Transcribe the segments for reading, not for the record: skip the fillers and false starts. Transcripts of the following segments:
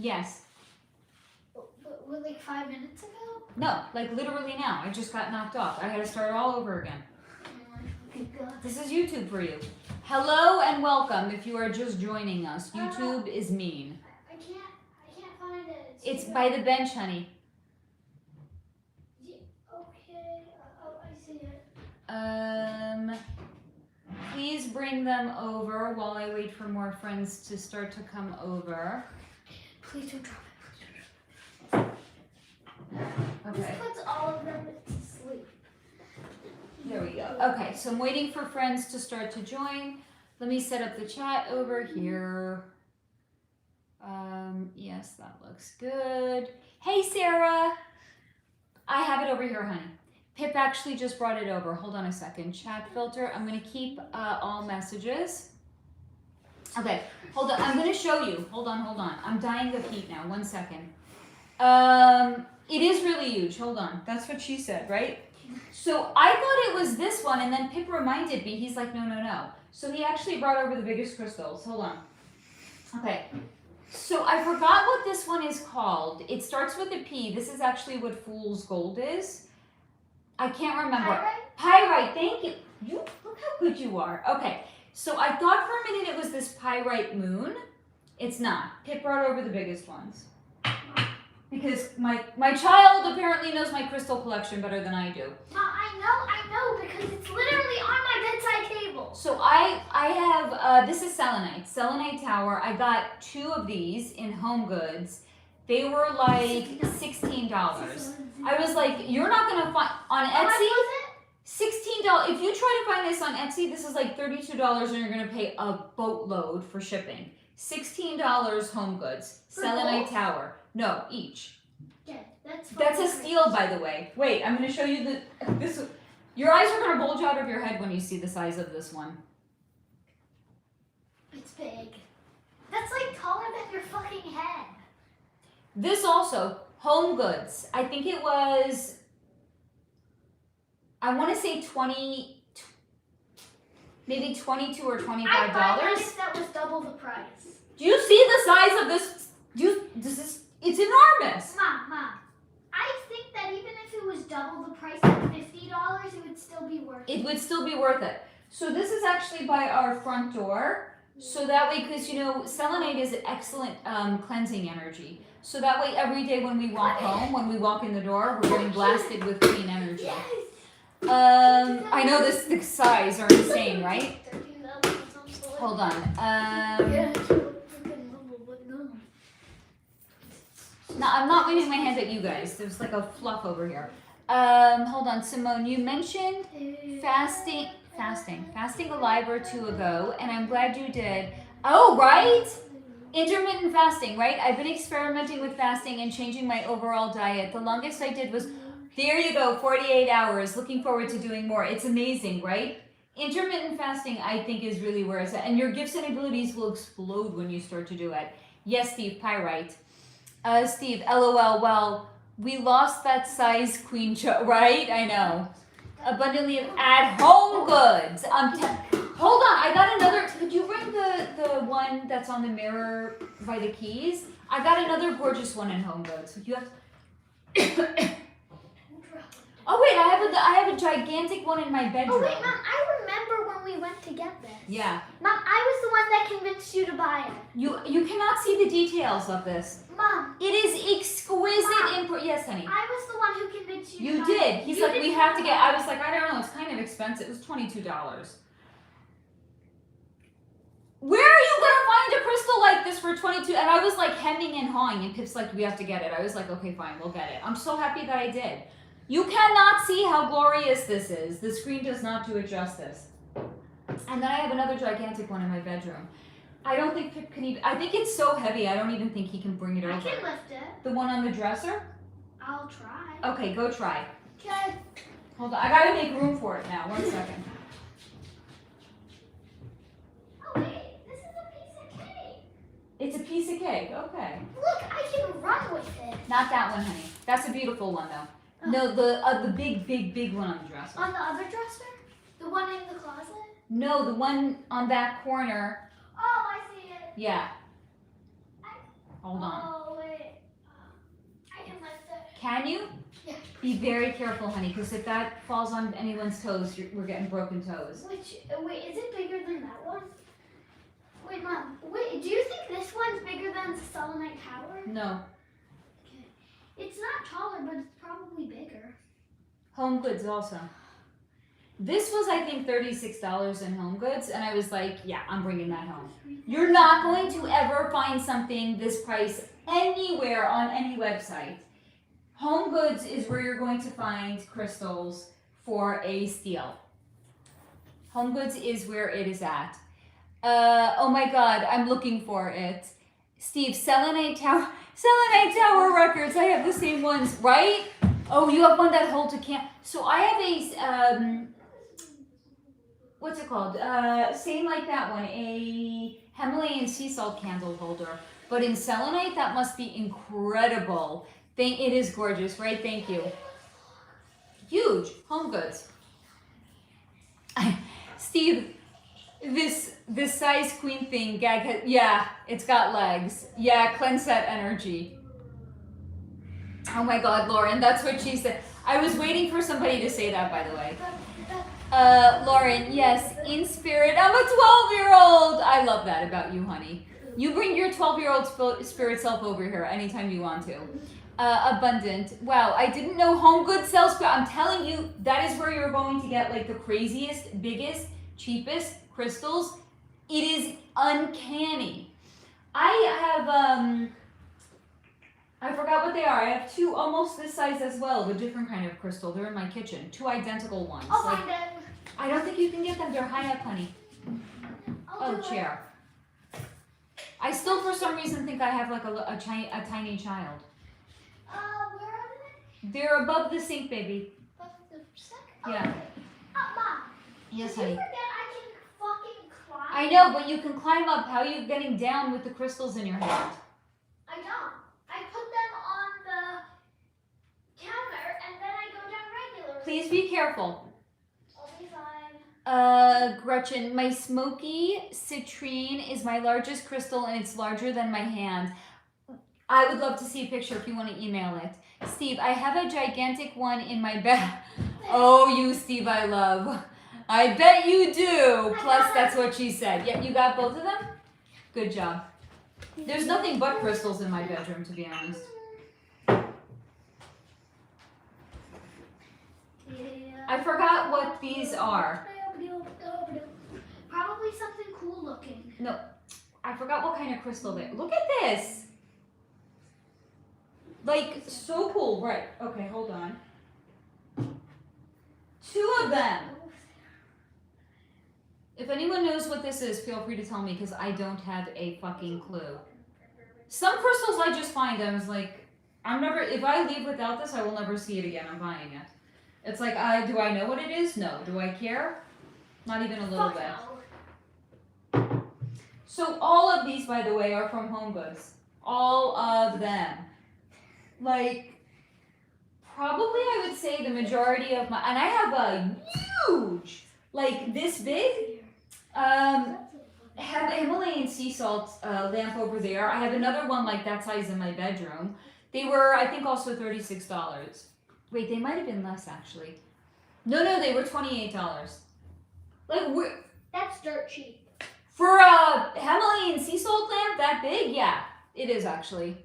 Yes. What, like 5 minutes ago? No, like literally now. I just got knocked off. I had to start all over again. Okay, God. This is YouTube for you. Hello and welcome if you are just joining us. YouTube is mean. I can't find it. It's by the bench, honey. Yeah, okay. Oh, I see it. Please bring them over while I wait for more friends to start to come over. Please don't drop it. Okay. This puts all of them to sleep. There we go. Okay, so I'm waiting for friends to start to join. Let me set up the chat over here. Yes, that looks good. Hey, Sarah. I have it over here, honey. Pip actually just brought it over. Hold on a second. Chat filter. I'm going to keep all messages. Okay, hold on. I'm going to show you. Hold on. I'm dying of heat now. 1 second. It is really huge. Hold on. That's what she said, right? So I thought it was this one, and then Pip reminded me. He's like, no. So he actually brought over the biggest crystals. Hold on. Okay. So I forgot what this one is called. It starts with a P. This is actually what Fool's Gold is. I can't remember. Pyrite. Thank you. You look how good you are. Okay. So I thought for a minute it was this pyrite moon. It's not. Pip brought over the biggest ones. Because my child apparently knows my crystal collection better than I do. Mom, I know, because it's literally on my bedside table. So I have, this is Selenite Tower. I got 2 of these in Home Goods. They were like $16. I was like, you're not going to find, on Etsy, How much was $16. If you try to find this on Etsy, this is like $32 and you're going to pay a boatload for shipping. $16 Home Goods, For Selenite both? Tower. No, each. it? Yeah, that's That's a steal, by the way. Wait, I'm going to show you this. Your eyes are going to bulge out of your head when you see the size of this one. It's big. That's like taller than your fucking head. This also, Home Goods. I think it was, I want to say maybe $22 or $25. I bought one if that was double the price. Do you see the size of this? It's enormous. Mom, I think that even if it was double the price of $50, it would still be worth it. It would still be worth it. So this is actually by our front door. So that way, because selenite is an excellent cleansing energy. So that way, every day when we walk home, when we walk in the door, we're getting blasted with clean energy. Yes. I know the size are insane, right? Hold on. No, I'm not waving my hands at you guys. There's like a fluff over here. Hold on, Simone. You mentioned fasting a live or 2 ago, and I'm glad you did. Oh, right? Intermittent fasting, right? I've been experimenting with fasting and changing my overall diet. The longest I did was, there you go, 48 hours. Looking forward to doing more. It's amazing, right? Intermittent fasting, I think, is really where it's at. And your gifts and abilities will explode when you start to do it. Yes, Steve, pyrite. Steve, LOL, well, we lost that size queen right? I know. Abundantly at Home Goods. Hold on, I got another. Could you bring the one that's on the mirror by the keys? I got another gorgeous one in Home Goods. You have. Oh wait, I have a gigantic one in my bedroom. Oh wait, Mom, I remember when we went to get this. Yeah. Mom, I was the one that convinced you to buy it. You cannot see the details of this. Mom. It is exquisite. Mom, Yes, honey. I was the one who convinced you to buy You did. it. He's You like, we didn't have to buy get. it. I was like, I don't know. It's kind of expensive. It was $22. Where are you gonna find a crystal like this for 22? And I was like hemming and hawing, and Pip's like, we have to get it. I was like, okay, fine, we'll get it. I'm so happy that I did. You cannot see how glorious this is. The screen does not do it justice. And then I have another gigantic one in my bedroom. I don't think Pip can even, I think it's so heavy, I don't even think he can bring it over. I can lift it. The one on the dresser? I'll try. Okay, go try. Okay. Hold on, I gotta make room for it now. 1 second. Oh wait, this is a piece of cake. It's a piece of cake, okay. Look, I can run with it. Not that one, honey. That's a beautiful one, though. Oh. No, the big one on the dresser. On the other dresser? The one in the closet? No, the one on that corner. Oh, I see it. Yeah. Hold on. Oh, Can you? Yeah. Be very careful, honey, because if that falls on anyone's toes, we're getting broken toes. Wait, is it bigger than that one? Wait, Mom. Wait, do you think this one's bigger than the selenite tower? No. Okay. It's not taller, but it's probably bigger. Home Goods also. This was, I think, $36 in Home Goods, and I was like, yeah, I'm bringing that home. You're not going to ever find something this price anywhere on any website. Home Goods is where you're going to find crystals for a steal. Home Goods is where it is at. Oh my God, I'm looking for it. Steve, Selenite Tower records. I have the same ones, right? Oh, you have one that holds a can. So I have a what's it called? Same like that one, a Himalayan sea salt candle holder. But in selenite, that must be incredible. It is gorgeous, right? Thank you. Huge. Home Goods. Steve, this size queen thing, gag, yeah, it's got legs. Yeah, cleanse that energy. Oh my God, Lauren, that's what she said. I was waiting for somebody to say that, by the way. Lauren, yes, in spirit. I'm a 12-year-old. I love that about you, honey. You bring your 12-year-old spirit self over here anytime you want to. Abundant. Wow, I didn't know Home Goods sells, but I'm telling you, that is where you're going to get like the craziest, biggest, cheapest crystals. It is uncanny. I have, I forgot what they are. I have two almost this size as well, a different kind of crystal. They're in my kitchen. Two identical ones. I'll find it. I don't think you can get them. They're high up, honey. I'll do Chair. I still, for some reason, think I have like a tiny child. Where are they? They're above the sink, baby. Above the sink? Yeah. Okay. Mom. Yes, Did you honey. forget I can fucking climb? I know, but you can climb up. How are you getting down with the crystals in your hand? I don't. I put them on the counter and then I go down regularly. Please be careful. I'll be fine. Gretchen, my smoky citrine is my largest crystal and it's larger than my hand. I would love to see a picture if you want to email it. Steve, I have a gigantic one in my bed. Oh, you, Steve, I love. I bet you do. Plus, that's what she said. Yeah, you got both of them? Good job. There's nothing but crystals in my bedroom, to be honest. I forgot what these are. Probably something cool looking. No, I forgot what kind of crystal they are. Look at this. Like, so cool. Right. Okay, hold on. Two of them. If anyone knows what this is, feel free to tell me because I don't have a fucking clue. Some crystals I just find, I was like, if I leave without this, I will never see it again. I'm buying it. It's like, do I know what it is? No. Do I care? Not even a little bit. No. So all of these, by the way, are from Home Goods. All of them. Like, probably I would say the majority of and I have a huge, like this big, Himalayan sea salt lamp over there. I have another one like that size in my bedroom. They were, I think, also $36. Wait, they might have been less actually. No, they were $28. Like, That's dirt cheap. for a Himalayan sea salt lamp that big, yeah, it is actually.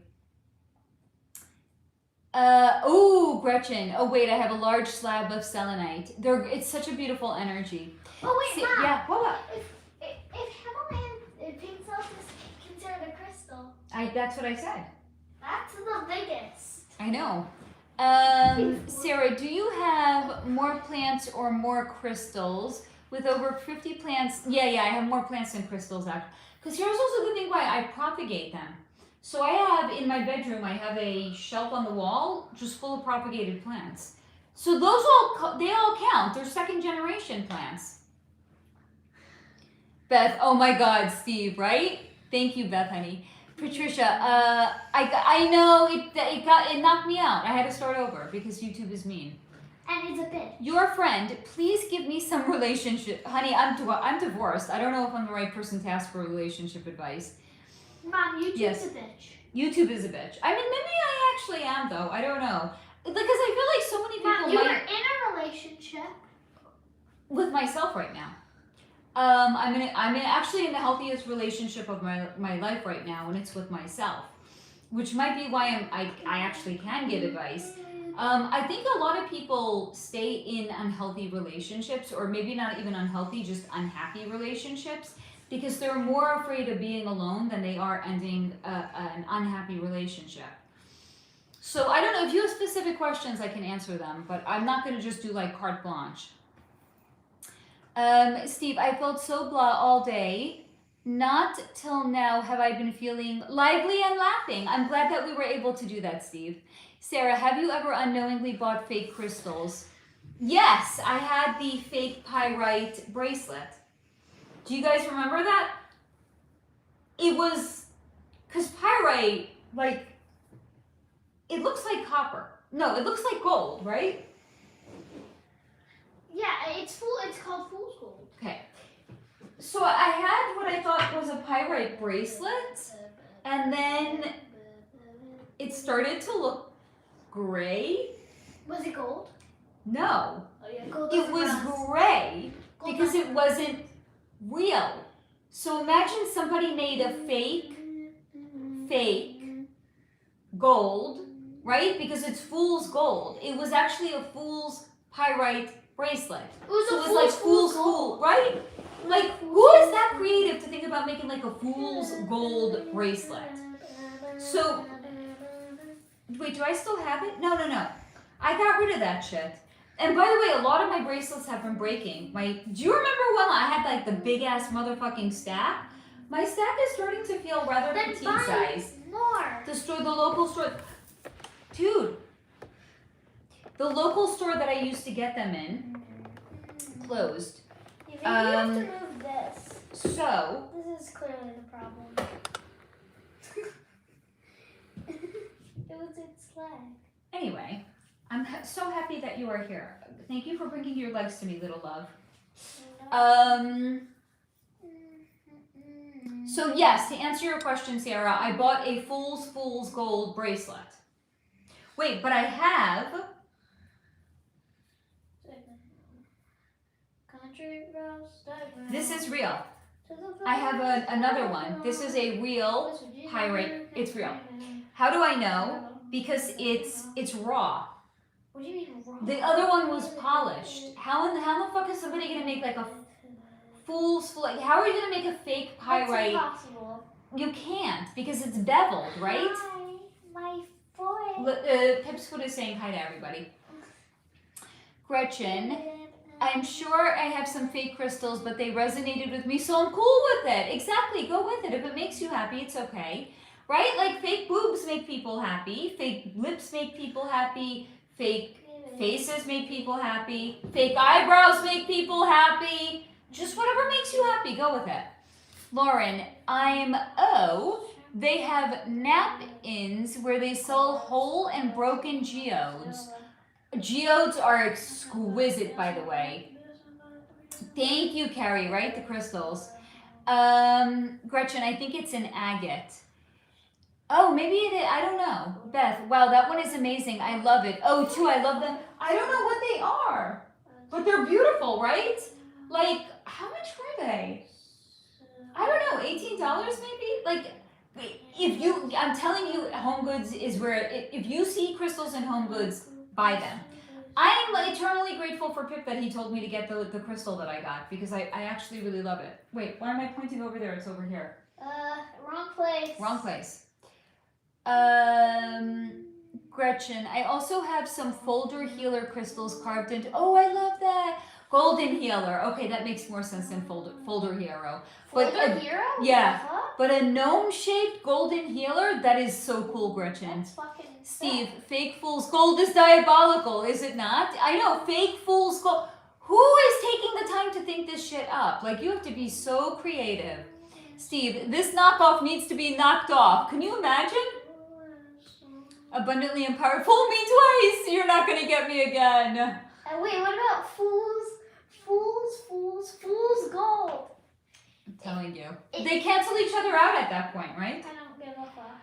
Oh, Gretchen. Oh, wait, I have a large slab of selenite. It's such a beautiful energy. Oh, wait, Mom. Yeah, what? If Himalayan pink salt is considered a crystal, That's what I said. that's the biggest. I know. Sarah, do you have more plants or more crystals? With over 50 plants, yeah, I have more plants than crystals actually. Because here's also the thing why I propagate them. So I have in my bedroom, I have a shelf on the wall just full of propagated plants. So those they all count. They're second generation plants. Beth, oh my God, Steve, right? Thank you, Beth, honey. Patricia, I know it knocked me out. I had to start over because YouTube is mean. And it's a bitch. Your friend, please give me some relationship. Honey, I'm divorced. I don't know if I'm the right person to ask for relationship advice. Mom, YouTube's Yes. a bitch. YouTube is a bitch. I mean, maybe I actually am, though. I don't know. Because I feel like so many Mom, people you might... are in a relationship. With myself right now. I'm actually in the healthiest relationship of my life right now, and it's with myself, which might be why I actually can give advice. I think a lot of people stay in unhealthy relationships, or maybe not even unhealthy, just unhappy relationships, because they're more afraid of being alone than they are ending an unhappy relationship. So I don't know, if you have specific questions, I can answer them, but I'm not going to just do like carte blanche. Steve, I felt so blah all day. Not till now have I been feeling lively and laughing. I'm glad that we were able to do that, Steve. Sarah, have you ever unknowingly bought fake crystals? Yes, I had the fake pyrite bracelet. Do you guys remember that? It was, because pyrite, like, it looks like copper. No, it looks like gold, right? Yeah, it's called fool's gold. Okay. So I had what I thought was a pyrite bracelet, and then it started to look gray. Was it gold? No. Oh yeah, gold. It was gray because it wasn't real. So imagine somebody made a fake gold, right? Because it's fool's gold. It was actually a fool's pyrite bracelet. It was So a it was like fool's gold, right? Like, who is that creative to think about making like a fool's gold bracelet? So, wait, do I still have it? No. I got rid of that shit. And by the way, a lot of my bracelets have been breaking. Do you remember when I had like the big ass motherfucking stack? My stack is starting to feel rather petite size. More. The local store, dude. The local store that I used to get them in closed. Maybe you have to move this. So This is clearly the problem. It was its leg. anyway, I'm so happy that you are here. Thank you for bringing your legs to me, little love. So yes, to answer your question, Sarah, I bought a fool's gold bracelet. Wait, but I have. This is real. I have another one. This is a real pyrite. It's real. How do I know? Because it's raw. What do you mean raw? The other one was polished. How the fuck is somebody gonna make like a like, how are you gonna make a fake pyrite? That's impossible. You can't, because it's beveled, right? Hi, my foot. Pip's foot is saying hi to everybody. Gretchen, I'm sure I have some fake crystals, but they resonated with me, so I'm cool with it. Exactly, go with it. If it makes you happy, it's okay. Right? Like, fake boobs make people happy, fake lips make people happy, fake faces make people happy, fake eyebrows make people happy. Just whatever makes you happy, go with it. Lauren, they have nap-ins where they sell whole and broken geodes. Geodes are exquisite, by the way. Thank you, Carrie, right? The crystals. Gretchen, I think it's an agate. Oh, maybe it is. I don't know. Beth, wow, that one is amazing. I love it. Oh, too, I love them. I don't know what they are, but they're beautiful, right? Like, how much were they? I don't know, $18 maybe? Like, I'm telling you, Home Goods is where, if you see crystals in Home Goods, buy them. I am eternally grateful for Pip that he told me to get the crystal that I got, because I actually really love it. Wait, why am I pointing over there? It's over here. Wrong place. Wrong place. Gretchen, I also have some folder healer crystals carved into, oh, I love that. Golden healer. Okay, that makes more sense than folder hero. Folder hero? Yeah. But a gnome-shaped golden healer, that is so cool, Gretchen. That's fucking Steve, fake fool's gold is diabolical, is it not? I know, fake fool's gold. Who is taking the time to think this shit up? Like, you have to be so creative. Steve, this knockoff needs to be knocked off. Can you imagine? Abundantly empowered. Fool me twice. You're not going to get me again. Wait, what about fool's gold? I'm telling you. They cancel each other out at that point, right? I don't give a fuck.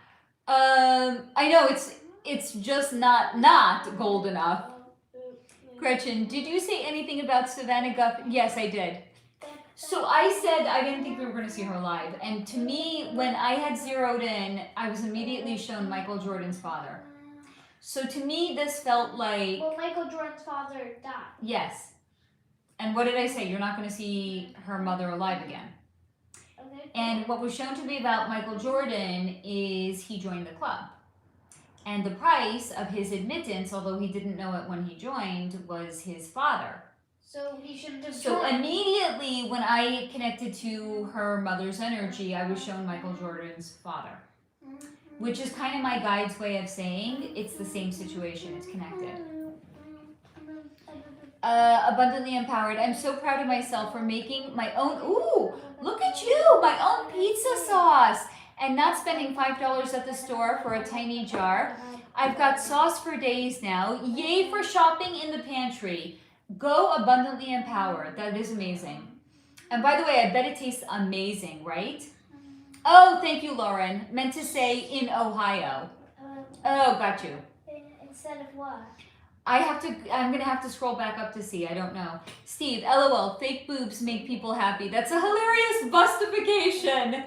I know, it's just not gold enough. Gretchen, did you say anything about Savannah Guff? Yes, I did. So I said I didn't think we were going to see her live. And to me, when I had zeroed in, I was immediately shown Michael Jordan's father. So to me, this felt like... Well, Michael Jordan's father died. Yes. And what did I say? You're not going to see her mother alive again. Okay. And what was shown to me about Michael Jordan is he joined the club. And the price of his admittance, although he didn't know it when he joined, was his father. So he shouldn't have So joined. immediately when I connected to her mother's energy, I was shown Michael Jordan's father. Which is kind of my guide's way of saying it's the same situation, it's connected. Abundantly empowered. I'm so proud of myself for making my own, ooh, look at you, my own pizza sauce. And not spending $5 at the store for a tiny jar. I've got sauce for days now. Yay for shopping in the pantry. Go abundantly empowered. That is amazing. And by the way, I bet it tastes amazing, right? Oh, thank you, Lauren. Meant to say in Ohio. Oh, got you. Instead of what? I'm gonna have to scroll back up to see. I don't know. Steve, LOL, fake boobs make people happy. That's a hilarious bustification.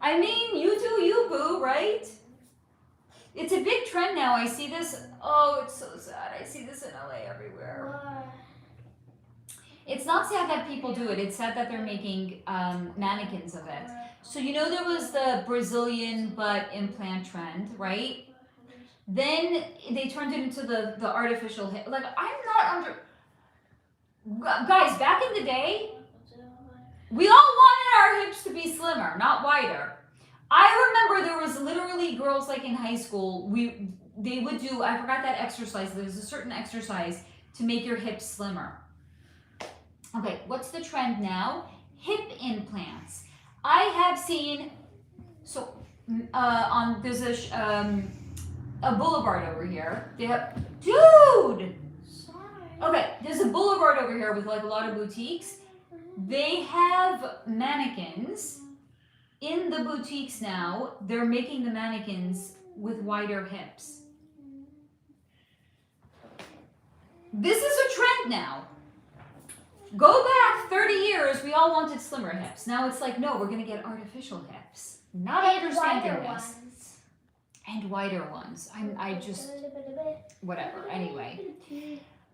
I mean, you do you, boo, right? It's a big trend now. I see this. Oh, it's so sad. I see this in LA everywhere. It's not sad that people do it. It's sad that they're making mannequins of it. So you know there was the Brazilian butt implant trend, right? Then they turned it into the artificial hip. Like, I'm not under... Guys, back in the day, we all wanted our hips to be slimmer, not wider. I remember there was literally girls like in high school, they would do, I forgot that exercise, there was a certain exercise to make your hips slimmer. Okay, what's the trend now? Hip implants. I have seen, so there's a boulevard over here. They have, dude! Okay, there's a boulevard over here with like a lot of boutiques. They have mannequins in the boutiques now. They're making the mannequins with wider hips. This is a trend now. Go back 30 years, we all wanted slimmer hips. Now it's like, no, we're gonna get artificial hips. Not understanding this. And wider ones. I just, whatever, anyway.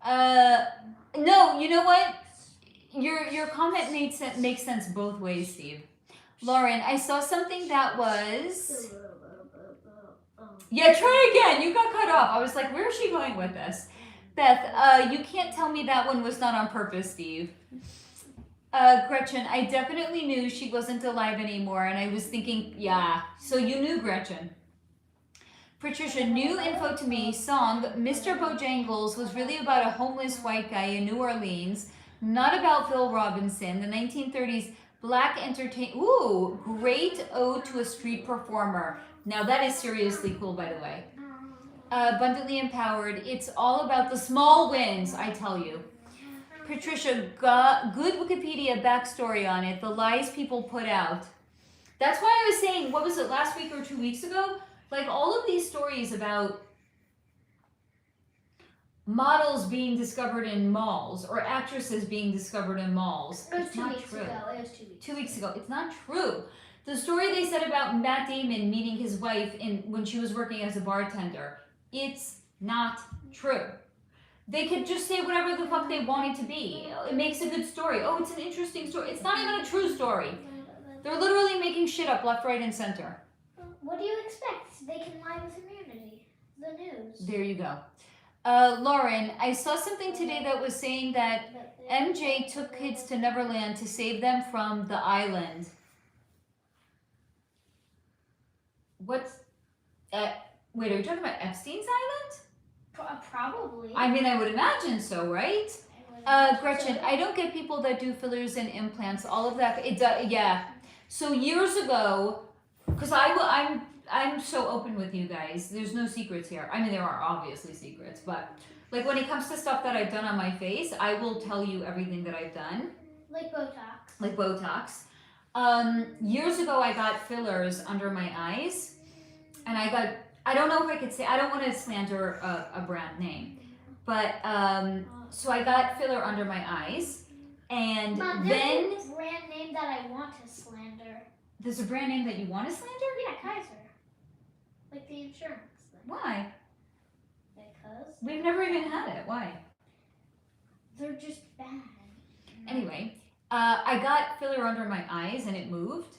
No, you know what? Your comment makes sense both ways, Steve. Lauren, I saw something that was... Yeah, try again. You got cut off. I was like, where is she going with this? Beth, you can't tell me that one was not on purpose, Steve. Gretchen, I definitely knew she wasn't alive anymore, and I was thinking, yeah. So you knew Gretchen. Patricia, new info to me, song Mr. Bojangles was really about a homeless white guy in New Orleans, not about Phil Robinson, the 1930s black ooh, great ode to a street performer. Now that is seriously cool, by the way. Abundantly empowered, it's all about the small wins, I tell you. Patricia, good Wikipedia backstory on it, the lies people put out. That's why I was saying, what was it, last week or 2 weeks ago? Like all of these stories about models being discovered in malls or actresses being discovered in malls. It was it's 2 not weeks true. ago. It was 2 weeks. 2 weeks ago. It's not true. The story they said about Matt Damon meeting his wife when she was working as a bartender. It's not true. They could just say whatever the fuck they want it to be. It makes a good story. Oh, it's an interesting story. It's not even a true story. They're literally making shit up left, right, and center. What do you expect? They can lie with immunity. The news. There you go. Lauren, I saw something today that was saying that MJ took kids to Neverland to save them from the island. What's... wait, are you talking about Epstein's Island? Probably. I mean, I would imagine so, right? Gretchen, I don't get people that do fillers and implants, all of that. Yeah. So years ago, because I'm so open with you guys. There's no secrets here. I mean, there are obviously secrets, but like when it comes to stuff that I've done on my face, I will tell you everything that I've done. Like Botox. Like Botox. Years ago, I got fillers under my eyes, and I don't know if I could say, I don't want to slander a brand name, but so I got filler under my eyes, and Mom, then there's a brand name that I want to slander. there's a brand name that you want to slander? Yeah, Kaiser. Like the insurance thing. Why? Because We've never even had it. Why? they're just bad. Anyway, I got filler under my eyes and it moved,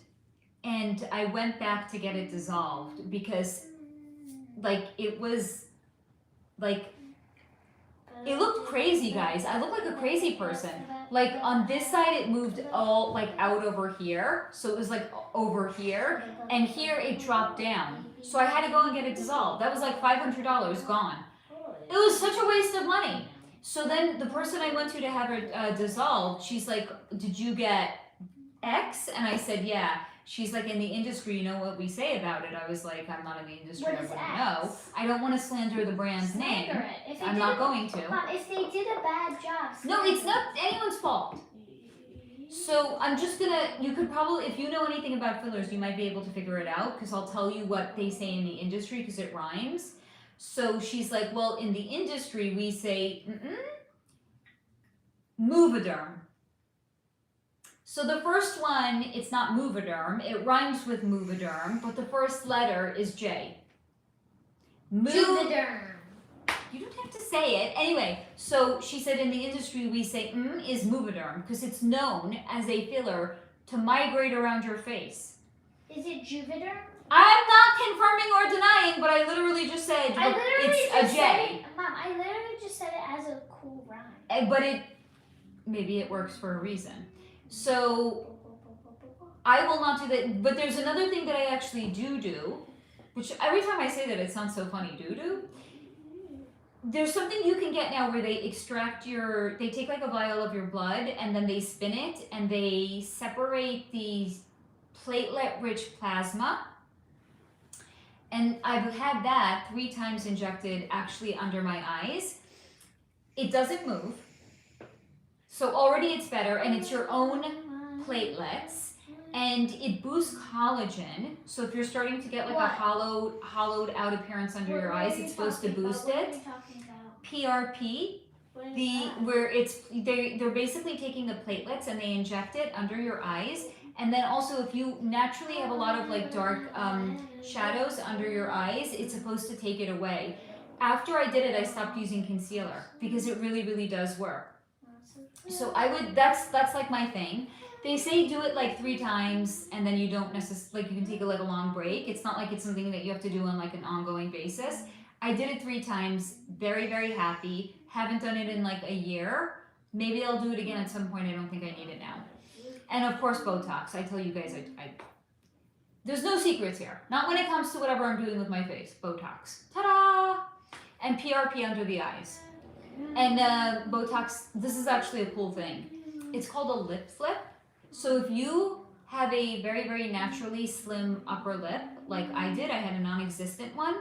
and I went back to get it dissolved because, like, it was, like, it looked crazy, guys. I look like a crazy person. Like, on this side, it moved all, like, out over here. So it was, like, over here. And here, it dropped down. So I had to go and get it dissolved. That was, like, $500 gone. It was such a waste of money. So then the person I went to have it dissolved, she's like, did you get X? And I said, yeah. She's like, in the industry, you know what we say about it? I was like, I'm not in the industry, What I is wouldn't X? know. I don't want to slander the brand's name. Slander it. If they I'm did not a- going to. Mom, if they did a bad job. No, it's not anyone's fault. So I'm just gonna, you could probably, if you know anything about fillers, you might be able to figure it out, because I'll tell you what they say in the industry, because it rhymes. So she's like, well, in the industry, we say, Moviderm. So the first one, it's not Moviderm, it rhymes with Moviderm, but the first letter is J. Juvederm. You don't have to say it. Anyway, so she said in the industry we say is Moviderm because it's known as a filler to migrate around your face. Is it Juvederm? I'm not confirming or denying, but I literally just said I literally it's just a said J. it, Mom, I literally just said it as a cool rhyme. But maybe it works for a reason. So I will not do that. But there's another thing that I actually do, which every time I say that it sounds so funny, do. There's something you can get now where they extract they take like a vial of your blood and then they spin it and they separate the platelet-rich plasma. And I've had that 3 times injected actually under my eyes. It doesn't move. So already it's better, and it's your own platelets, and it boosts collagen. So if you're starting to get like a hollowed out appearance under your eyes, it's supposed to boost it. What are you talking about? PRP, What is that? where they're basically taking the platelets and they inject it under your eyes. And then also if you naturally have a lot of like dark shadows under your eyes, it's supposed to take it away. After I did it, I stopped using concealer because it really, really does work. So that's like my thing. They say do it like 3 times and then you don't necessarily, like you can take like a long break. It's not like it's something that you have to do on like an ongoing basis. I did it 3 times, very, very happy. Haven't done it in like a year. Maybe I'll do it again at some point. I don't think I need it now. And of course, Botox. I tell you guys, there's no secrets here. Not when it comes to whatever I'm doing with my face. Botox. Ta-da! And PRP under the eyes. And Botox, this is actually a cool thing. It's called a lip flip. So if you have a very, very naturally slim upper lip, like I did, I had a non-existent one,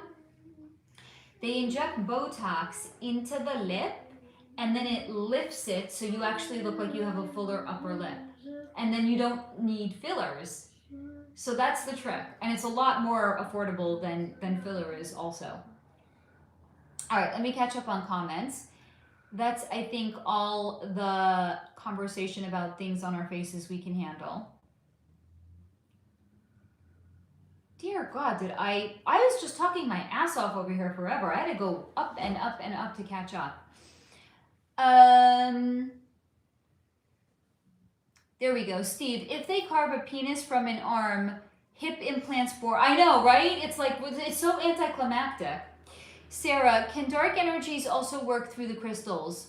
they inject Botox into the lip and then it lifts it so you actually look like you have a fuller upper lip. And then you don't need fillers. So that's the trick. And it's a lot more affordable than filler is also. All right, let me catch up on comments. That's, I think, all the conversation about things on our faces we can handle. Dear God, I was just talking my ass off over here forever. I had to go up and up and up to catch up. There we go. Steve, if they carve a penis from an arm, hip implants for... I know, right? It's like, it's so anticlimactic. Sarah, can dark energies also work through the crystals?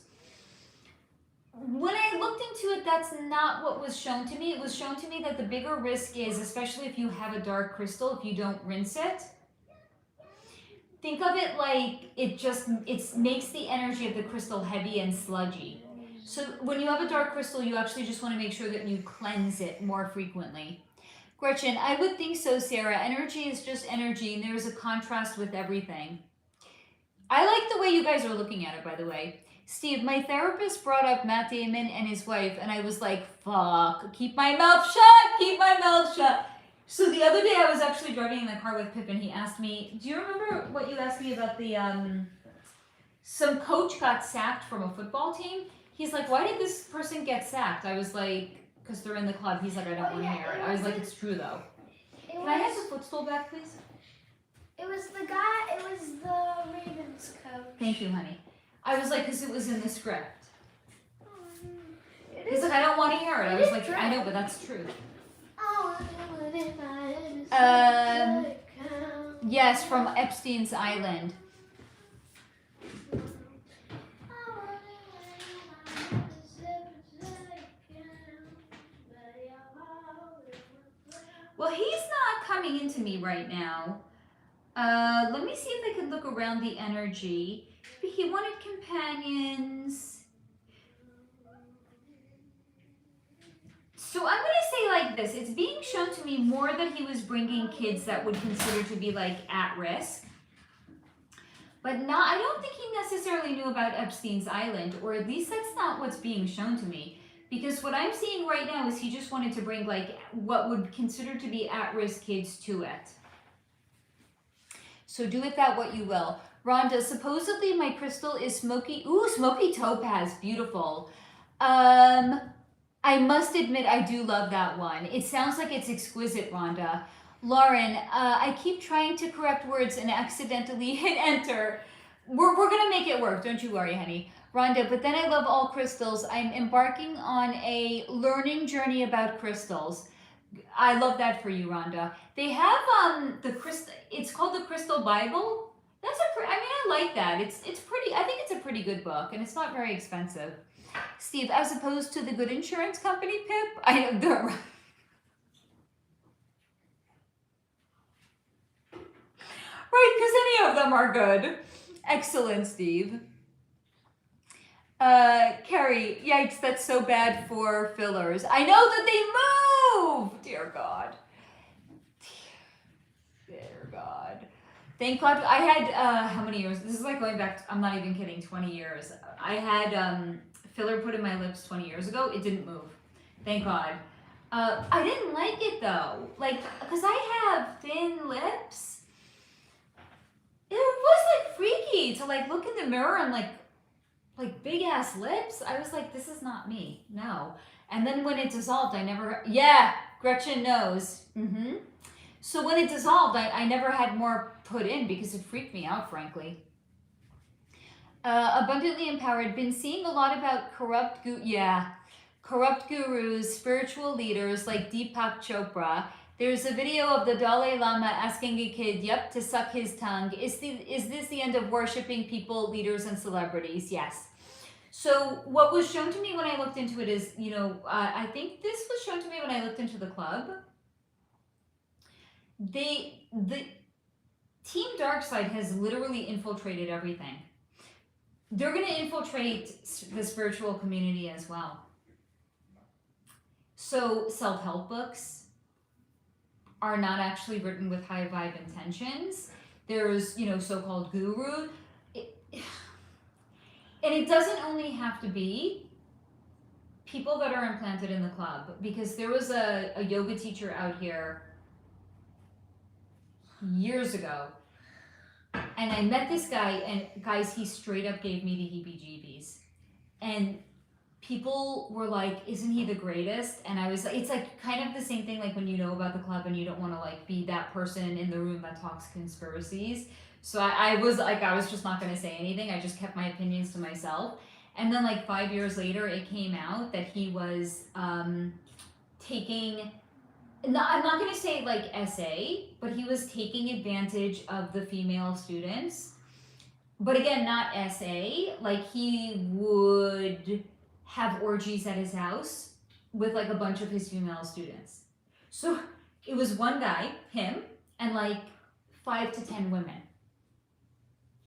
When I looked into it, that's not what was shown to me. It was shown to me that the bigger risk is, especially if you have a dark crystal, if you don't rinse it. Think of it like it makes the energy of the crystal heavy and sludgy. So when you have a dark crystal, you actually just want to make sure that you cleanse it more frequently. Gretchen, I would think so, Sarah. Energy is just energy, and there's a contrast with everything. I like the way you guys are looking at it, by the way. Steve, my therapist brought up Matt Damon and his wife, and I was like, fuck, keep my mouth shut, keep my mouth shut. So the other day I was actually driving in the car with Pip and he asked me, do you remember what you asked me about the, some coach got sacked from a football team? He's like, why did this person get sacked? I was like, because they're in the club. He's like, I don't want to hear it. I was like, it's true though. Can I have the footstool back, please? It was the guy, it was the Ravens coach. Thank you, honey. I was like, because it was in the script. It He's is- like, I don't want to hear it. I was like, true. I know, but that's true. Um, Yes, from Epstein's Island. Well, he's not coming into me right now. Let me see if I can look around the energy. He wanted companions. So I'm going to say like this. It's being shown to me more that he was bringing kids that would consider to be like at risk. But not, I don't think he necessarily knew about Epstein's Island, or at least that's not what's being shown to me. Because what I'm seeing right now is he just wanted to bring like what would consider to be at-risk kids to it. So do with that what you will. Rhonda, supposedly my crystal is smoky. Ooh, smoky topaz, beautiful. I must admit I do love that one. It sounds like it's exquisite, Rhonda. Lauren, I keep trying to correct words and accidentally hit enter. We're gonna make it work, don't you worry, honey. Rhonda, but then I love all crystals. I'm embarking on a learning journey about crystals. I love that for you, Rhonda. They have the crystal. It's called the Crystal Bible. That's I like that. It's pretty. I think it's a pretty good book, and it's not very expensive. Steve, as opposed to the good insurance company, Pip. I know they're right, because any of them are good. Excellent, Steve. Carrie, yikes, that's so bad for fillers. I know that they move! Dear God. Dear God. Thank God. I had, how many years? This is like going back, I'm not even kidding, 20 years. I had filler put in my lips 20 years ago. It didn't move. Thank God. I didn't like it though. Like, because I have thin lips. It was like freaky to like look in the mirror and like big ass lips. I was like, this is not me. No. And then when it dissolved, I never, yeah, Gretchen knows. So when it dissolved, I never had more put in because it freaked me out, frankly. Abundantly empowered, been seeing a lot about corrupt gurus, spiritual leaders like Deepak Chopra. There's a video of the Dalai Lama asking a kid, yep, to suck his tongue. Is this the end of worshiping people, leaders, and celebrities? Yes. So what was shown to me when I looked into it is, you know, I think this was shown to me when I looked into the club. The Team Darkside has literally infiltrated everything. They're going to infiltrate the spiritual community as well. So self-help books are not actually written with high vibe intentions. There's, you know, so-called guru. And it doesn't only have to be people that are implanted in the club, because there was a yoga teacher out here years ago, and I met this guy, and guys, he straight up gave me the heebie-jeebies. And people were like, isn't he the greatest? And I was like, it's like kind of the same thing like when you know about the club and you don't want to like be that person in the room that talks conspiracies. So I was like, I was just not going to say anything. I just kept my opinions to myself. And then like 5 years later, it came out that he was taking, I'm not going to say like SA, but he was taking advantage of the female students. But again, not SA. Like he would have orgies at his house with like a bunch of his female students. So it was one guy, him, and like 5 to 10 women.